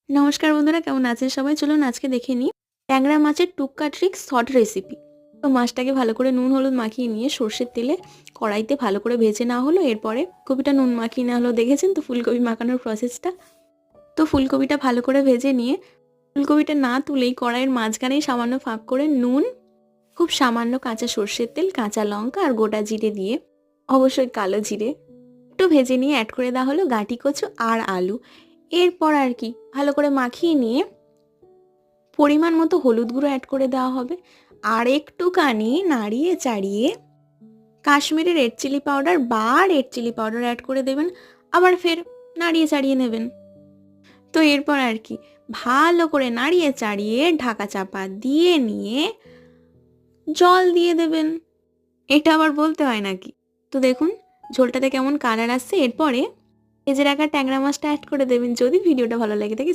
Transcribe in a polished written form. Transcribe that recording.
নমস্কার বন্ধুরা, কেমন আছেন সবাই? চলুন আজকে দেখে নিই ট্যাংরা মাছের টুক্কা ট্রিক্স শর্ট রেসিপি। তো মাছটাকে ভালো করে নুন হলুদ মাখিয়ে নিয়ে সর্ষের তেলে কড়াইতে ভালো করে ভেজে না হলো, এরপরে কপিটা নুন মাখিয়ে না হলো, দেখেছেন তো ফুলকপি মাখানোর প্রসেসটা। তো ফুলকপিটা ভালো করে ভেজে নিয়ে ফুলকপিটা না তুলেই কড়াইয়ের মাঝখানেই সামান্য ফাঁক করে নুন, খুব সামান্য কাঁচা সর্ষের তেল, কাঁচা লঙ্কা আর গোটা জিরে দিয়ে, অবশ্যই কালো জিরে একটু ভেজে নিয়ে অ্যাড করে দেওয়া হলো গাঁটি কচু আর আলু। এরপর আর কি ভালো করে মাখিয়ে নিয়ে পরিমাণ মতো হলুদ গুঁড়ো অ্যাড করে দেওয়া হবে, আর একটুখানি নাড়িয়ে চাড়িয়ে কাশ্মীরি রেড চিলি পাউডার বা রেড চিলি পাউডার অ্যাড করে দেবেন, আবার ফের নাড়িয়ে চাড়িয়ে নেবেন। তো এরপর আর কি ভালো করে নাড়িয়ে চাড়িয়ে ঢাকা চাপা দিয়ে নিয়ে জল দিয়ে দেবেন। এটা আবার বলতে হয় নাকি? তো দেখুন ঝোলটাতে কেমন কালার আসছে। এরপরে ভেজে রাখা ট্যাংরা মাছটা অ্যাড করে দেবেন। যদি ভিডিওটা ভালো লাগে থাকে